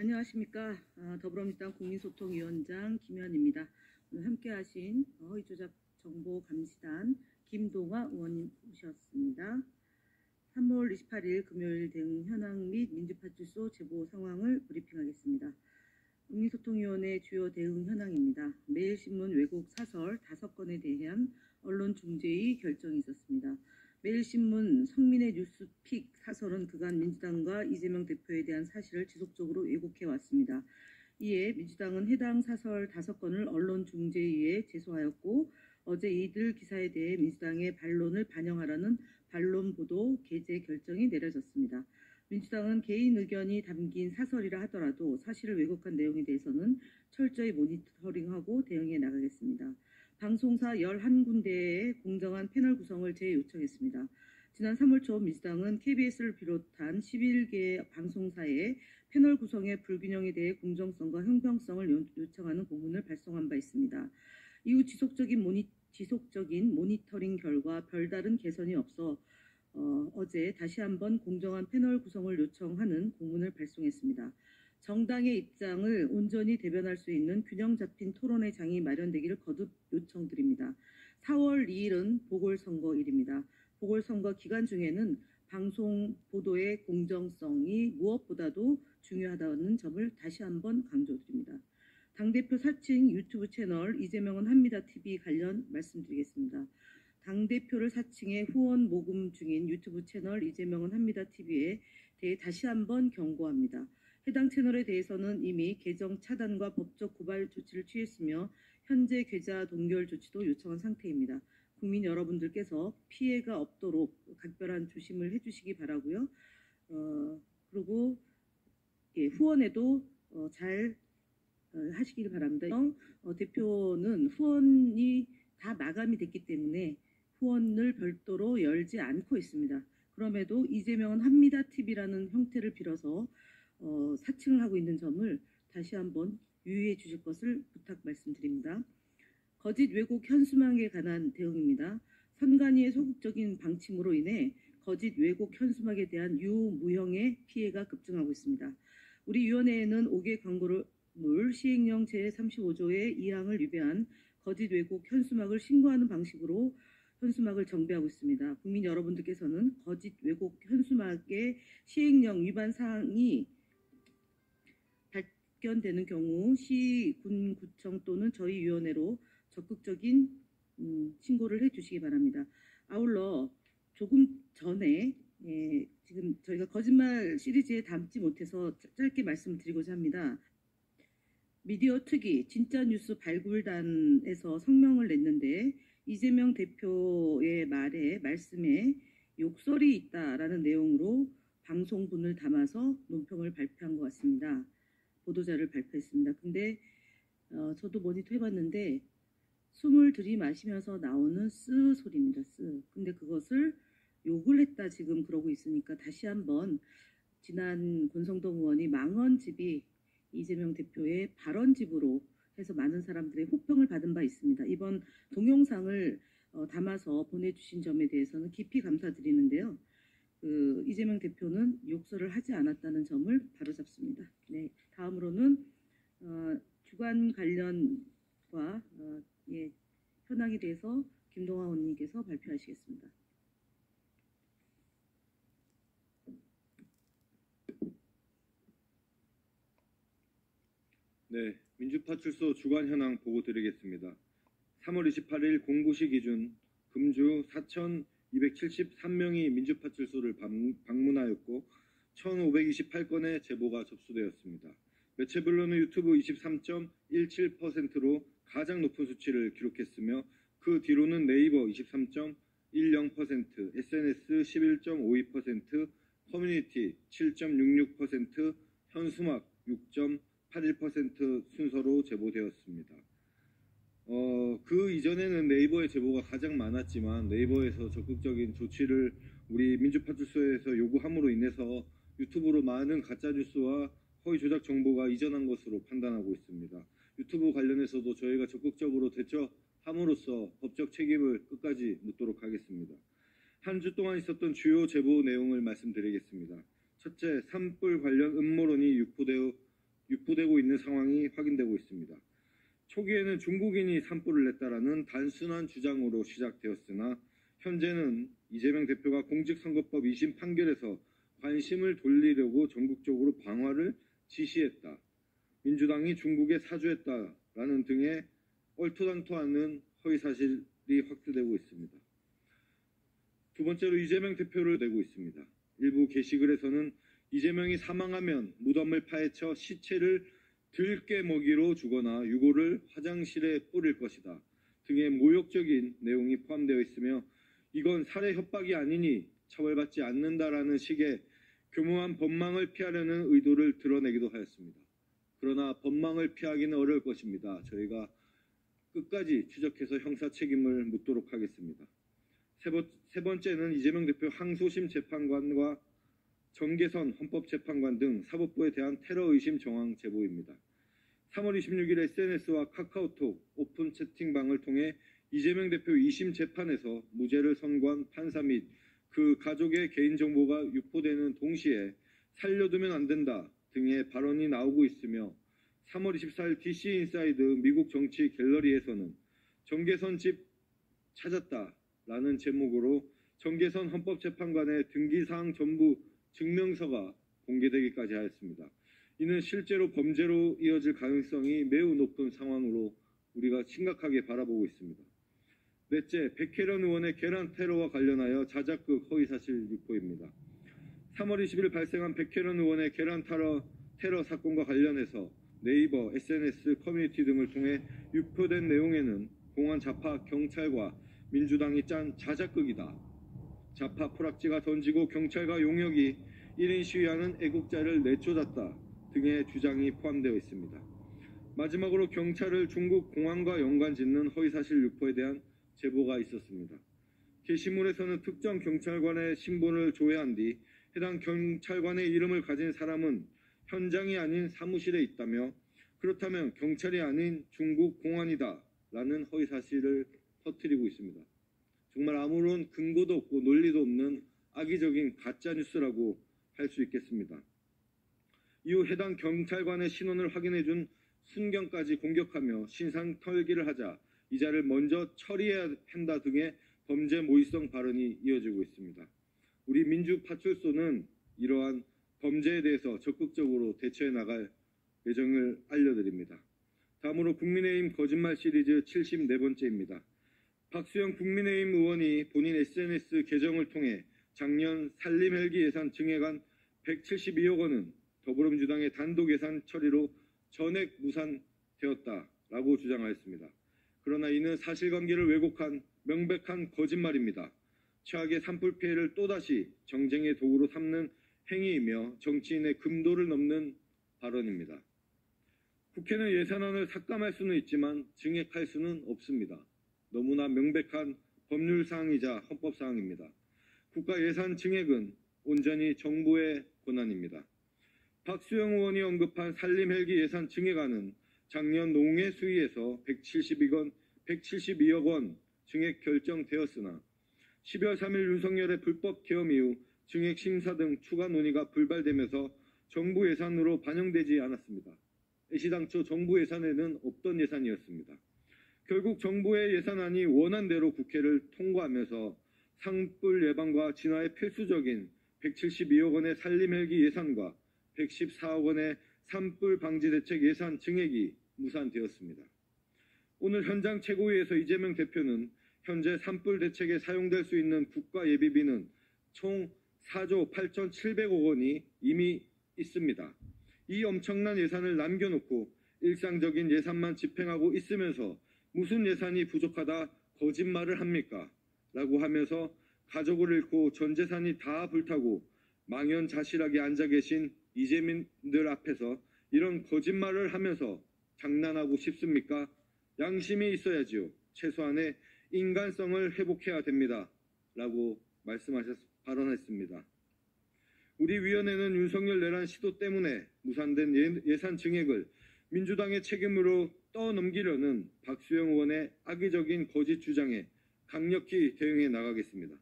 안녕하십니까. 더불어민주당 국민소통위원장 김현입니다. 오늘 함께하신 허위조작 정보감시단 김동화 의원님 모셨습니다. 3월 28일 금요일 대응 현황 및 민주파출소 제보 상황을 브리핑하겠습니다. 국민소통위원회 주요 대응 현황입니다. 매일신문 왜곡 사설 5건에 대한 언론중재위 결정이 있었습니다. 매일신문 성민의 뉴스픽 사설은 그간 민주당과 이재명 대표에 대한 사실을 지속적으로 왜곡해왔습니다. 이에 민주당은 해당 사설 5건을 언론중재위에 제소하였고 어제 이들 기사에 대해 민주당의 반론을 반영하라는 반론보도 게재 결정이 내려졌습니다. 민주당은 개인 의견이 담긴 사설이라 하더라도 사실을 왜곡한 내용에 대해서는 철저히 모니터링하고 대응해 나가겠습니다. 방송사 11군데의 공정한 패널 구성을 재요청했습니다. 지난 3월 초 민주당은 KBS를 비롯한 11개 방송사의 패널 구성의 불균형에 대해 공정성과 형평성을 요청하는 공문을 발송한 바 있습니다. 이후 지속적인 모니터링 결과 별다른 개선이 없어 어제 다시 한번 공정한 패널 구성을 요청하는 공문을 발송했습니다. 정당의 입장을 온전히 대변할 수 있는 균형 잡힌 토론의 장이 마련되기를 거듭 요청드립니다. 4월 2일은 보궐선거일입니다. 보궐선거 기간 중에는 방송 보도의 공정성이 무엇보다도 중요하다는 점을 다시 한번 강조드립니다. 당대표 사칭 유튜브 채널 이재명은 합니다TV 관련 말씀드리겠습니다. 당대표를 사칭해 후원 모금 중인 유튜브 채널 이재명은 합니다TV에 대해 다시 한번 경고합니다. 해당 채널에 대해서는 이미 계정 차단과 법적 고발 조치를 취했으며 현재 계좌 동결 조치도 요청한 상태입니다. 국민 여러분들께서 피해가 없도록 각별한 조심을 해주시기 바라고요. 그리고 후원에도 잘 하시길 바랍니다. 대표는 후원이 다 마감이 됐기 때문에 후원을 별도로 열지 않고 있습니다. 그럼에도 이재명은 합니다TV라는 형태를 빌어서 사칭을 하고 있는 점을 다시 한번 유의해 주실 것을 부탁 말씀드립니다. 거짓 왜곡 현수막에 관한 대응입니다. 선관위의 소극적인 방침으로 인해 거짓 왜곡 현수막에 대한 유무형의 피해가 급증하고 있습니다. 우리 위원회에는 5개 광고물 시행령 제35조의 2항을 위배한 거짓 왜곡 현수막을 신고하는 방식으로 현수막을 정비하고 있습니다. 국민 여러분들께서는 거짓 왜곡 현수막의 시행령 위반 사항이 발견되는 경우 시, 군, 구청 또는 저희 위원회로 적극적인 신고를 해주시기 바랍니다. 아울러 조금 전에 지금 저희가 거짓말 시리즈에 담지 못해서 짧게 말씀드리고자 합니다. 미디어 특위 진짜뉴스 발굴단에서 성명을 냈는데 이재명 대표의 말씀에 욕설이 있다라는 내용으로 방송분을 담아서 논평을 발표한 것 같습니다. 보도자를 발표했습니다. 근데 저도 모니터 해봤는데 숨을 들이마시면서 나오는 쓰 소리입니다. 쓰. 근데 그것을 욕을 했다 지금 그러고 있으니까 다시 한번 지난 권성동 의원이 망언집이 이재명 대표의 발언집으로 해서 많은 사람들의 호평을 받은 바 있습니다. 이번 동영상을 담아서 보내주신 점에 대해서는 깊이 감사드리는데요. 이재명 대표는 욕설을 하지 않았다는 점을 바로잡습니다. 네, 다음으로는 주간 관련과 현황에 대해서 김동화 의원님께서 발표하시겠습니다. 네, 민주파출소 주간 현황 보고 드리겠습니다. 3월 28일 공고시 기준 금주 4,273명이 민주파출소를 방문하였고 1,528건의 제보가 접수되었습니다. 매체별로는 유튜브 23.17%로 가장 높은 수치를 기록했으며 그 뒤로는 네이버 23.10%, SNS 11.52%, 커뮤니티 7.66%, 현수막 6.81% 순서로 제보되었습니다. 그 이전에는 네이버의 제보가 가장 많았지만 네이버에서 적극적인 조치를 우리 민주파출소에서 요구함으로 인해서 유튜브로 많은 가짜뉴스와 허위 조작 정보가 이전한 것으로 판단하고 있습니다. 유튜브 관련해서도 저희가 적극적으로 대처함으로써 법적 책임을 끝까지 묻도록 하겠습니다. 한 주 동안 있었던 주요 제보 내용을 말씀드리겠습니다. 첫째, 산불 관련 음모론이 유포되어 유포되고 있는 상황이 확인되고 있습니다. 초기에는 중국인이 산불을 냈다라는 단순한 주장으로 시작되었으나 현재는 이재명 대표가 공직선거법 2심 판결에서 관심을 돌리려고 전국적으로 방화를 지시했다. 민주당이 중국에 사주했다라는 등의 얼토당토하는 허위사실이 확대되고 있습니다. 두 번째로 이재명 대표를 내고 있습니다. 일부 게시글에서는 이재명이 사망하면 무덤을 파헤쳐 시체를 들깨 먹이로 주거나 유골을 화장실에 뿌릴 것이다 등의 모욕적인 내용이 포함되어 있으며 이건 살해 협박이 아니니 처벌받지 않는다라는 식의 교묘한 법망을 피하려는 의도를 드러내기도 하였습니다. 그러나 법망을 피하기는 어려울 것입니다. 저희가 끝까지 추적해서 형사 책임을 묻도록 하겠습니다. 세 번째는 이재명 대표 항소심 재판관과 정계선 헌법재판관 등 사법부에 대한 테러 의심 정황 제보입니다. 3월 26일 SNS와 카카오톡 오픈 채팅방을 통해 이재명 대표 2심 재판에서 무죄를 선고한 판사 및 그 가족의 개인정보가 유포되는 동시에 살려두면 안 된다 등의 발언이 나오고 있으며 3월 24일 DC인사이드 미국 정치 갤러리에서는 정계선 집 찾았다라는 제목으로 정계선 헌법재판관의 등기사항 전부 증명서가 공개되기까지 하였습니다. 이는 실제로 범죄로 이어질 가능성이 매우 높은 상황으로 우리가 심각하게 바라보고 있습니다. 넷째, 백혜련 의원의 계란 테러와 관련하여 자작극 허위사실 유포입니다. 3월 20일 발생한 백혜련 의원의 계란 테러 사건과 관련해서 네이버, SNS, 커뮤니티 등을 통해 유포된 내용에는 공안 좌파 경찰과 민주당이 짠 자작극이다. 좌파 포락지가 던지고 경찰과 용역이 1인 시위하는 애국자를 내쫓았다 등의 주장이 포함되어 있습니다. 마지막으로 경찰을 중국 공안과 연관짓는 허위사실 유포에 대한 제보가 있었습니다. 게시물에서는 특정 경찰관의 신분을 조회한 뒤 해당 경찰관의 이름을 가진 사람은 현장이 아닌 사무실에 있다며 그렇다면 경찰이 아닌 중국 공안이다 라는 허위사실을 퍼뜨리고 있습니다. 정말 아무런 근거도 없고 논리도 없는 악의적인 가짜뉴스라고 할 수 있겠습니다. 이후 해당 경찰관의 신원을 확인해준 순경까지 공격하며 신상털기를 하자 이자를 먼저 처리해야 한다 등의 범죄 모의성 발언이 이어지고 있습니다. 우리 민주파출소는 이러한 범죄에 대해서 적극적으로 대처해 나갈 예정을 알려드립니다. 다음으로 국민의힘 거짓말 시리즈 74번째입니다. 박수영 국민의힘 의원이 본인 SNS 계정을 통해 작년 산림 헬기 예산 증액안 172억 원은 더불어민주당의 단독 예산 처리로 전액 무산되었다라고 주장하였습니다. 그러나 이는 사실관계를 왜곡한 명백한 거짓말입니다. 최악의 산불 피해를 또다시 정쟁의 도구로 삼는 행위이며 정치인의 금도를 넘는 발언입니다. 국회는 예산안을 삭감할 수는 있지만 증액할 수는 없습니다. 너무나 명백한 법률사항이자 헌법사항입니다. 국가 예산 증액은 온전히 정부의 권한입니다. 박수영 의원이 언급한 산림 헬기 예산 증액안은 작년 농해 수위에서 172억 원 증액 결정되었으나 12월 3일 윤석열의 불법 계엄 이후 증액 심사 등 추가 논의가 불발되면서 정부 예산으로 반영되지 않았습니다. 애시당초 정부 예산에는 없던 예산이었습니다. 결국 정부의 예산안이 원안대로 국회를 통과하면서 산불 예방과 진화에 필수적인 172억 원의 산림 헬기 예산과 114억 원의 산불 방지 대책 예산 증액이 무산되었습니다. 오늘 현장 최고위에서 이재명 대표는 현재 산불 대책에 사용될 수 있는 국가 예비비는 총 4조 8,700억 원이 이미 있습니다. 이 엄청난 예산을 남겨놓고 일상적인 예산만 집행하고 있으면서 무슨 예산이 부족하다 거짓말을 합니까? 라고 하면서 가족을 잃고 전 재산이 다 불타고 망연자실하게 앉아 계신 이재민들 앞에서 이런 거짓말을 하면서 장난하고 싶습니까? 양심이 있어야지요. 최소한의 인간성을 회복해야 됩니다. 라고 발언했습니다. 우리 위원회는 윤석열 내란 시도 때문에 무산된 예산 증액을 민주당의 책임으로 떠넘기려는 박수영 의원의 악의적인 거짓 주장에 강력히 대응해 나가겠습니다.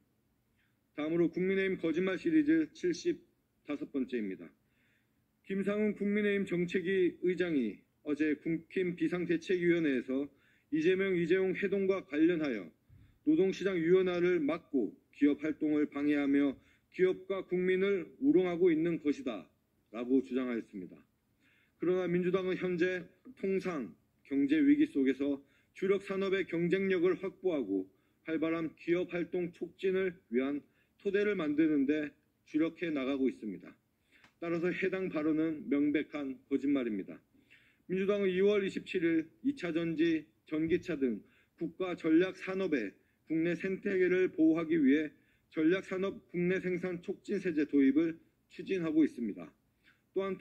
다음으로 국민의힘 거짓말 시리즈 75번째입니다. 김상훈 국민의힘 정책위 의장이 어제 국힘 비상대책위원회에서 이재명, 이재용 회동과 관련하여 노동시장 유연화를 막고 기업 활동을 방해하며 기업과 국민을 우롱하고 있는 것이다 라고 주장하였습니다. 그러나 민주당은 현재 통상 경제 위기 속에서 주력 산업의 경쟁력을 확보하고 활발한 기업 활동 촉진을 위한 토대를 만드는 데 주력해 나가고 있습니다. 따라서 해당 발언은 명백한 거짓말입니다. 민주당은 2월 27일 2차 전지, 전기차 등 국가 전략 산업의 국내 생태계를 보호하기 위해 전략 산업 국내 생산 촉진 세제 도입을 추진하고 있습니다. 또한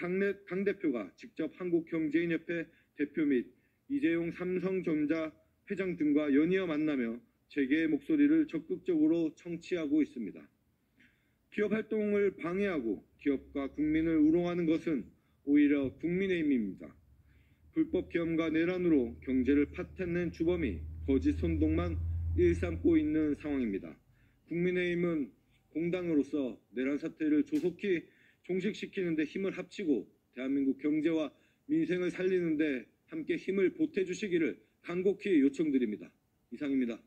당대표가 직접 한국경제인협회 대표 및 이재용 삼성전자 회장 등과 연이어 만나며 재계의 목소리를 적극적으로 청취하고 있습니다. 기업 활동을 방해하고 기업과 국민을 우롱하는 것은 오히려 국민의힘입니다. 불법 계엄과 내란으로 경제를 파탄낸 주범이 거짓 선동만 일삼고 있는 상황입니다. 국민의힘은 공당으로서 내란 사태를 조속히 종식시키는 데 힘을 합치고 대한민국 경제와 민생을 살리는 데 함께 힘을 보태주시기를 간곡히 요청드립니다. 이상입니다.